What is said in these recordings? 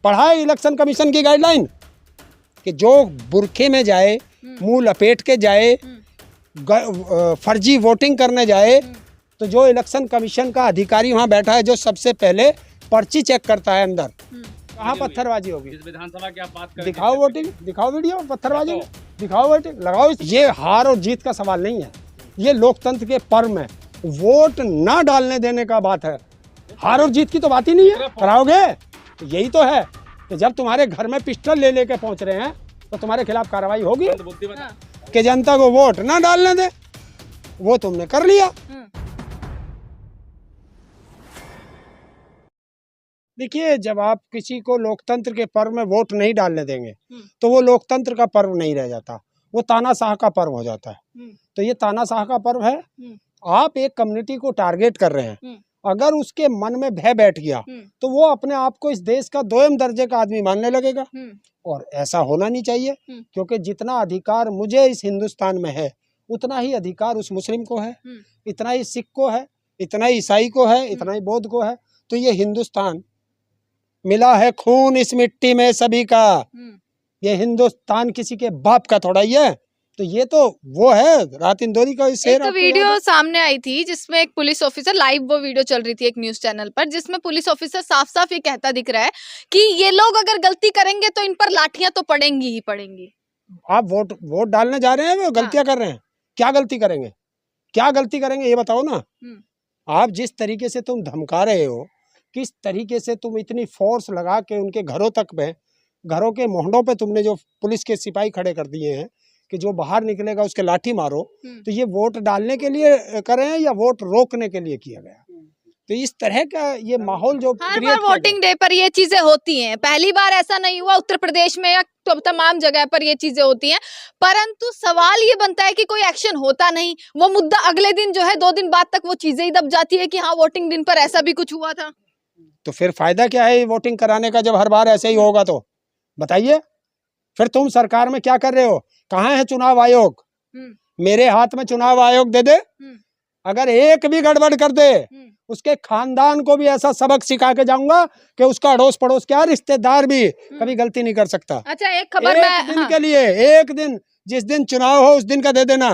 पढ़ा है election commission की गाइडलाइन कि जो बुरखे में जाए, मुंह लपेट के जाए, फर्जी वोटिंग करने जाए, तो जो इलेक्शन कमीशन का अधिकारी वहाँ बैठा है जो सबसे पहले पर्ची चेक करता है अंदर, कहाँ पत्थरबाजी होगी? इस विधानसभा की आप बात करें, दिखाओ वोटिंग, दिखाओ वीडियो पत्थरबाजी में, दिखाओ वोटिंग, लगाओ। ये हार और जीत का सवाल नहीं है, ये लोकतंत्र के पर्व में वोट ना डालने देने का बात है। हार और जीत की तो बात ही नहीं है। कराओगे तो यही तो है कि जब तुम्हारे घर में पिस्टल ले लेके पहुंच रहे हैं तो तुम्हारे खिलाफ कार्रवाई होगी कि जनता को वोट ना डालने दे। वो तुमने कर लिया। देखिए, जब आप किसी को लोकतंत्र के पर्व में वोट नहीं डालने देंगे तो वो लोकतंत्र का पर्व नहीं रह जाता, वो तानाशाह का पर्व हो जाता है। तो ये तानाशाह का पर्व है। आप एक कम्युनिटी को टारगेट कर रहे हैं, अगर उसके मन में भय बैठ गया तो वो अपने आप को इस देश का दोयम दर्जे का आदमी मानने लगेगा, और ऐसा होना नहीं चाहिए। क्योंकि जितना अधिकार मुझे इस हिंदुस्तान में है उतना ही अधिकार उस मुस्लिम को है, इतना ही सिख को है, इतना ही ईसाई को है, इतना ही बौद्ध को है। तो ये हिंदुस्तान मिला है खून इस मिट्टी में सभी का, ये हिंदुस्तान किसी के बाप का थोड़ा ही है। तो ये तो वो है रात इंदौरी का शेर। एक वीडियो सामने आई थी जिसमें एक पुलिस ऑफिसर, लाइव वो वीडियो चल रही थी एक न्यूज चैनल पर, जिसमें पुलिस ऑफिसर साफ साफ ये कहता दिख रहा है कि ये लोग अगर गलती करेंगे तो इन पर लाठियां तो पड़ेंगी ही पड़ेंगी। आप वोट डालने जा रहे हैं, वो गलतियां कर रहे हैं। क्या गलती करेंगे, क्या गलती करेंगे ये बताओ ना। आप जिस तरीके से तुम धमका रहे हो, किस तरीके से तुम इतनी फोर्स लगा के उनके घरों तक में, घरों के मोहल्लों पे तुमने जो पुलिस के सिपाही खड़े कर दिए हैं कि जो बाहर निकलेगा उसके लाठी मारो, तो ये वोट डालने के लिए करे हैं या वोट रोकने के लिए किया गया? तो इस तरह का ये माहौल जो हर बार वोटिंग डे पर ये चीजें होती हैं, पहली बार ऐसा नहीं हुआ, उत्तर प्रदेश में या तो तमाम जगह पर ये चीजें होती हैं, परंतु सवाल ये बनता है कि कोई एक्शन होता नहीं। वो मुद्दा अगले दिन जो है 2 दिन बाद तक वो चीजें ही दब जाती है कि हाँ वोटिंग दिन पर ऐसा भी कुछ हुआ था। तो फिर फायदा क्या है वोटिंग कराने का जब हर बार ऐसे ही होगा? तो बताइए फिर तुम सरकार में क्या कर रहे हो? कहाँ है चुनाव आयोग? मेरे हाथ में चुनाव आयोग दे दे, अगर एक भी गड़बड़ कर दे उसके खानदान को भी ऐसा सबक सिखा के जाऊंगा कि उसका अड़ोस पड़ोस क्या रिश्तेदार भी कभी गलती नहीं कर सकता। अच्छा, एक खबर एक दिन के लिए, एक दिन, जिस दिन चुनाव हो उस दिन का दे देना।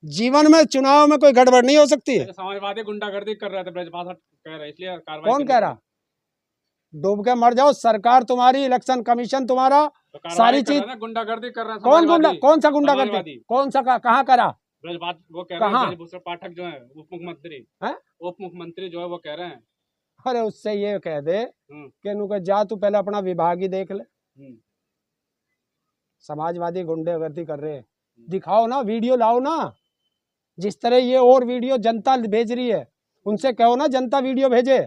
जीवन में चुनाव में कोई गड़बड़ नहीं हो सकती है। समाजवादी गुंडागर्दी कर रहे थे ब्रजपाल कह रहे, इसलिए कार्रवाई। कौन कह रहा? डूब के मर जाओ, सरकार तुम्हारी, इलेक्शन कमीशन तुम्हारा, तो सारी चीज। गुंडागर्दी कर रहा है। कौन गुंडा, कौन सा गुंडागर्दी, कौन सा, कहाँ करा? ब्रजपाल वो कह रहे हैं, ब्रजभूषण पाठक जो है उप मुख्यमंत्री जो है वो कह रहे हैं। अरे उससे ये कह दे कि नुके जा तू पहले अपना विभाग ही देख ले। समाजवादी गुंडागर्दी कर रहे हैं, दिखाओ ना, वीडियो लाओ ना। जिस तरह ये और वीडियो जनता भेज रही है उनसे कहो ना जनता वीडियो भेजे,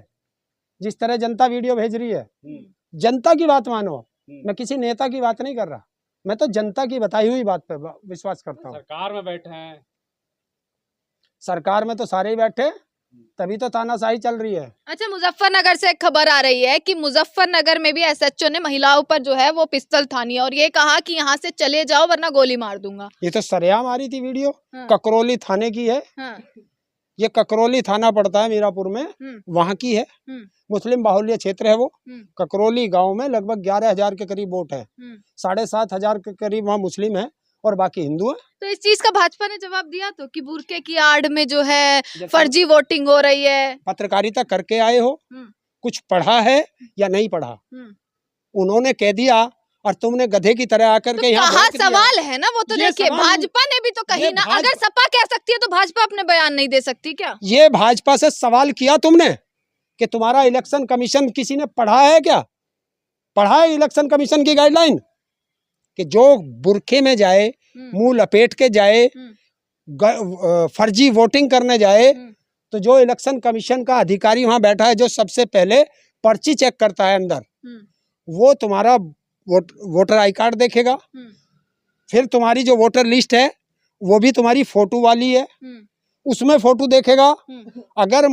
जिस तरह जनता वीडियो भेज रही है। जनता की बात मानो, मैं किसी नेता की बात नहीं कर रहा, मैं तो जनता की बताई हुई बात पे विश्वास करता हूँ। सरकार में बैठे हैं, सरकार में तो सारे ही बैठे, तभी तो तानाशाही चल रही है। अच्छा, मुजफ्फरनगर से एक खबर आ रही है कि मुजफ्फरनगर में भी एसएचओ ने महिलाओं पर जो है वो पिस्तौल थानी और ये कहा कि यहाँ से चले जाओ वरना गोली मार दूंगा। ये तो सरेआम आ रही थी वीडियो। ककरौली थाने की है। ये ककरौली थाना पड़ता है मीरापुर में, वहाँ की है। मुस्लिम बाहुल्य क्षेत्र है वो। ककरौली गांव में लगभग 11,000 के करीब वोट है, 7,500 के करीब वहाँ मुस्लिम है और बाकी हिंदू है। तो इस चीज का भाजपा ने जवाब दिया तो कि बुरके की आड़ में जो है फर्जी वोटिंग हो रही है। पत्रकारिता करके आए हो, कुछ पढ़ा है या नहीं पढ़ा? उन्होंने कह दिया और तुमने गधे की तरह आकर के यहाँ कहा सवाल है ना वो। तो देखिए, भाजपा ने भी तो कही ना, अगर सपा कह सकती है तो भाजपा अपने बयान नहीं दे सकती क्या? ये भाजपा से सवाल किया तुमने कि तुम्हारा इलेक्शन कमीशन किसी ने पढ़ा है क्या? पढ़ा है इलेक्शन कमीशन की गाइडलाइन कि जो बुरखे में जाए, मुंह लपेट के जाए, फर्जी वोटिंग करने जाए, तो जो इलेक्शन कमीशन का अधिकारी वहां बैठा है जो सबसे पहले पर्ची चेक करता है अंदर, वो तुम्हारा वोटर आई कार्ड देखेगा, फिर तुम्हारी जो वोटर लिस्ट है वो भी तुम्हारी फोटो वाली है, उसमें फोटो देखेगा। अगर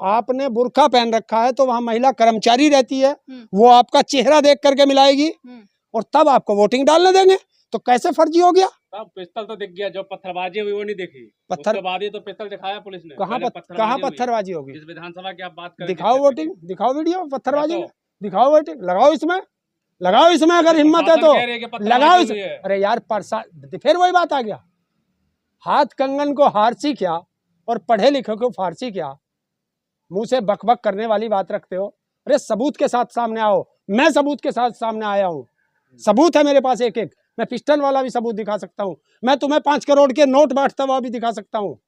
आपने बुर्का पहन रखा है तो वहाँ महिला कर्मचारी रहती है, वो आपका चेहरा देख करके मिलाएगी और तब आपको वोटिंग डालने देंगे। तो कैसे फर्जी हो गया? पिस्तौल तो दिख गया, जो पत्थरबाजी हुई वो नहीं देखी। पत्थरबाजी तो पिस्तौल दिखाया पुलिस ने। कहाँ पत्थरबाजी होगी? इस विधानसभा की आप बात करें, दिखाओ वोटिंग, दिखाओ वीडियो पत्थरबाजी में, दिखाओ बेटे, लगाओ इसमें, लगाओ इसमें अगर हिम्मत है तो लगाओ इस। अरे यार फिर वही बात आ गया, हाथ कंगन को हारसी क्या और पढ़े लिखे को फारसी क्या, मुंह से बकबक करने वाली बात रखते हो। अरे सबूत के साथ सामने आओ, मैं सबूत के साथ सामने आया हूँ, सबूत है मेरे पास एक एक, मैं पिस्टल वाला भी सबूत दिखा सकता हूँ, मैं तुम्हें 5 करोड़ के नोट बांटता हुआ भी दिखा सकता हूँ,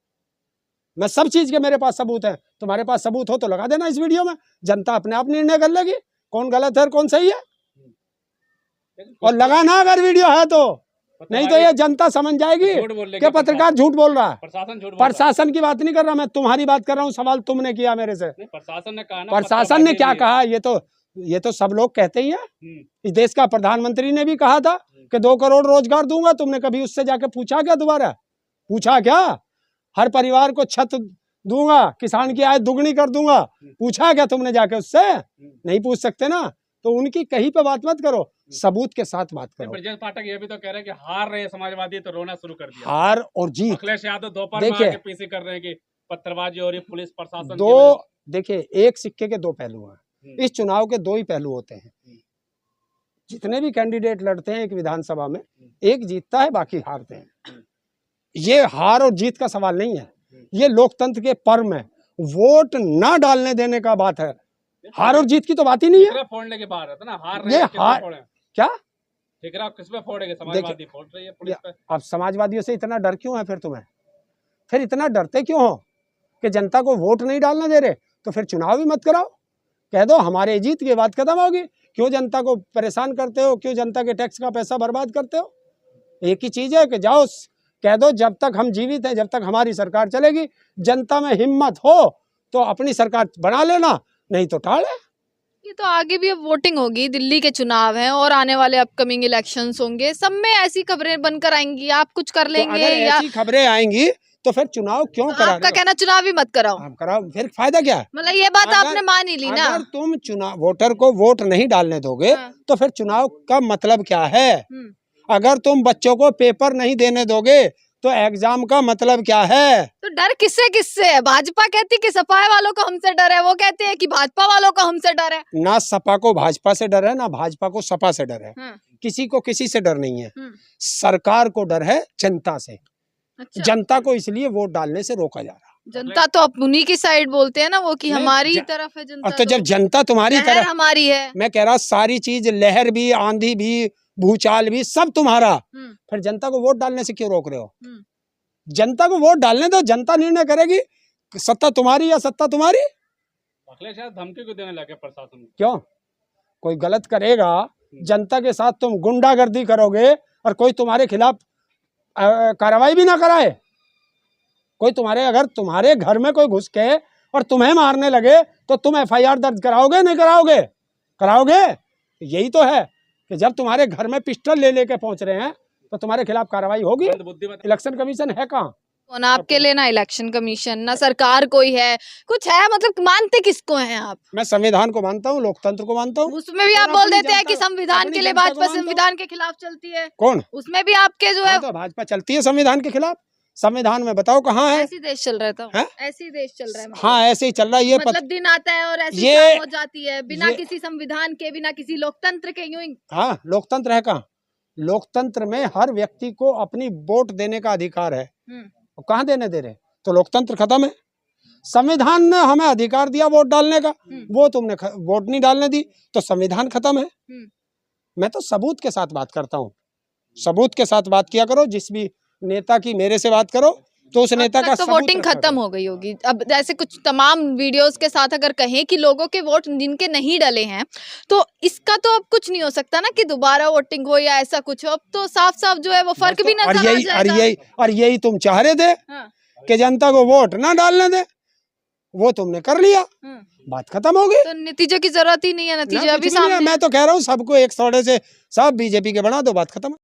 मैं सब चीज के मेरे पास सबूत है। तुम्हारे पास सबूत हो तो लगा देना इस वीडियो में, जनता अपने आप निर्णय कर लेगी कौन गलत है और कौन सही है, और लगाना अगर वीडियो है तो, नहीं तो ये जनता समझ जाएगी कि पत्रकार झूठ बोल रहा है। प्रशासन झूठ, प्रशासन की बात नहीं कर रहा मैं, तुम्हारी बात कर रहा हूँ, सवाल तुमने किया मेरे से। प्रशासन ने कहा ना, प्रशासन ने क्या कहा, ये तो सब लोग कहते ही हैं। इस देश का प्रधानमंत्री ने भी कहा था कि 2 करोड़ रोजगार दूंगा, तुमने कभी उससे जाके पूछा क्या, दोबारा पूछा क्या? हर परिवार को छत दूंगा, किसान की आय दुगनी कर दूंगा, पूछा क्या तुमने जाके उससे? नहीं पूछ सकते ना, तो उनकी कहीं पे बात मत करो, सबूत के साथ बात करो। ब्रजेश पाठक ये भी तो कह रहे हैं कि हार रहे समाजवादी तो रोना शुरू कर दिया। हार और जीत, अखिलेश यादव दोपहर में आके पीसी कर रहे हैं कि पत्थरबाजी और पुलिस प्रशासन देखिए एक सिक्के के 2 पहलू हैं, इस चुनाव के 2 ही पहलू होते हैं। जितने भी कैंडिडेट लड़ते हैं एक विधानसभा में, एक जीतता है बाकी हारते हैं। ये हार और जीत का सवाल नहीं है, ये लोकतंत्र के पर्व में वोट ना डालने देने का बात है, हार और जीत की तो बात ही नहीं है। फोड़ने के बाहर है ना, ये हार क्या किस पे फोड़ेंगे, समाजवादी फोड़ रही है पुलिस पे। अब समाजवादियों से इतना डर क्यों है फिर तुम्हें, फिर इतना डरते क्यों हो कि जनता को वोट नहीं डालने दे रहे, तो फिर चुनाव ही मत कराओ, कह दो हमारे जीत की बात खत्म होगी। क्यों जनता को परेशान करते हो, क्यों जनता के टैक्स का पैसा बर्बाद करते हो? एक ही चीज है कि जाओ कह दो जब तक हम जीवित हैं, जब तक हमारी सरकार चलेगी, जनता में हिम्मत हो तो अपनी सरकार बना लेना, नहीं तो टाल है। ये तो आगे भी अब वोटिंग होगी, दिल्ली के चुनाव हैं और आने वाले अपकमिंग इलेक्शंस होंगे, सब में ऐसी खबरें बनकर आएंगी, आप कुछ कर लेंगे तो अगर या ऐसी खबरें आएंगी तो फिर चुनाव क्यों करा? आपका कहना चुनाव ही मत कराओ, आप कराओ, फिर फायदा क्या है? मतलब ये बात आपने मान ही ली ना। अगर तुम चुनाव वोटर को वोट नहीं डालने दोगे तो फिर चुनाव का मतलब क्या है? अगर तुम बच्चों को पेपर नहीं देने दोगे तो एग्जाम का मतलब क्या है? तो डर किससे है? भाजपा कहती कि सपा वालों को हमसे डर है, वो कहते हैं कि भाजपा वालों को हमसे डर है। ना सपा को भाजपा से डर है, ना भाजपा को सपा से डर है, किसी को किसी से डर नहीं है। सरकार को डर है जनता से। अच्छा। जनता को इसलिए वोट डालने से रोका जा रहा। जनता तो उन्हीं की साइड बोलते हैं ना वो, कि हमारी तरफ है जनता। तो जब जनता तुम्हारी तरफ, हमारी है, मैं कह रहा सारी चीज, लहर भी, आंधी भी, भूचाल भी, सब तुम्हारा, फिर जनता को वोट डालने से क्यों रोक रहे हो? जनता को वोट डालने दो, जनता निर्णय करेगी सत्ता तुम्हारी या सत्ता तुम्हारी। अखिलेश यादव धमकी को देने लगे प्रशासन, क्यों? कोई गलत करेगा, जनता के साथ तुम गुंडागर्दी करोगे और कोई तुम्हारे खिलाफ कार्रवाई भी ना कराए, कोई अगर तुम्हारे घर में कोई घुस के और तुम्हें मारने लगे तो तुम FIR दर्ज कराओगे नहीं कराओगे? कराओगे। यही तो है कि जब तुम्हारे घर में पिस्टल ले लेके पहुंच रहे हैं तो तुम्हारे खिलाफ कार्रवाई होगी। इलेक्शन कमीशन है कहाँ? ना आपके लिए ना इलेक्शन कमीशन, ना सरकार कोई है, कुछ है? मतलब मानते किसको हैं आप? मैं संविधान को मानता हूँ, लोकतंत्र को मानता हूँ। उसमें भी आप बोल देते हैं कि संविधान के लिए भाजपा संविधान के खिलाफ चलती है। कौन? उसमें भी आपके जो है तो भाजपा चलती है संविधान के खिलाफ। संविधान में बताओ कहाँ है? ऐसी देश चल रहा था, ऐसी देश चल रहा है। हाँ ऐसे ही चल रहा है। ये मतलब दिन आता है और ऐसी शाम हो जाती है, बिना किसी संविधान के, बिना किसी लोकतंत्र के। यूं ही हाँ, लोकतंत्र है कहाँ? लोकतंत्र में हर व्यक्ति को अपनी वोट देने का अधिकार है, कहाँ देने दे रहे? तो लोकतंत्र खत्म है। संविधान ने हमें अधिकार दिया वोट डालने का, वो तुमने वोट नहीं डालने दी तो संविधान खत्म है। मैं तो सबूत के साथ बात करता हूँ, सबूत के साथ बात किया करो। जिस भी नेता की मेरे से बात करो तो उस नेता का तो वोटिंग खत्म हो गई होगी। अब जैसे कुछ तमाम वीडियोस के साथ अगर कहें कि लोगों के वोट जिनके नहीं डले हैं, तो इसका तो अब कुछ नहीं हो सकता ना कि दोबारा वोटिंग हो या ऐसा कुछ हो। अब तो साफ साफ जो है वो फर्क भी नजर आ जाएगा। और यही तुम चाह रहे थे कि जनता को वोट ना डालने दे, वो तुमने कर लिया, बात खत्म हो गई। तो नतीजों की जरूरत ही नहीं है, नतीजे अभी सामने। मैं तो कह रहा हूँ सबको एक सौड़े से सब बीजेपी के बना दो, बात खत्म।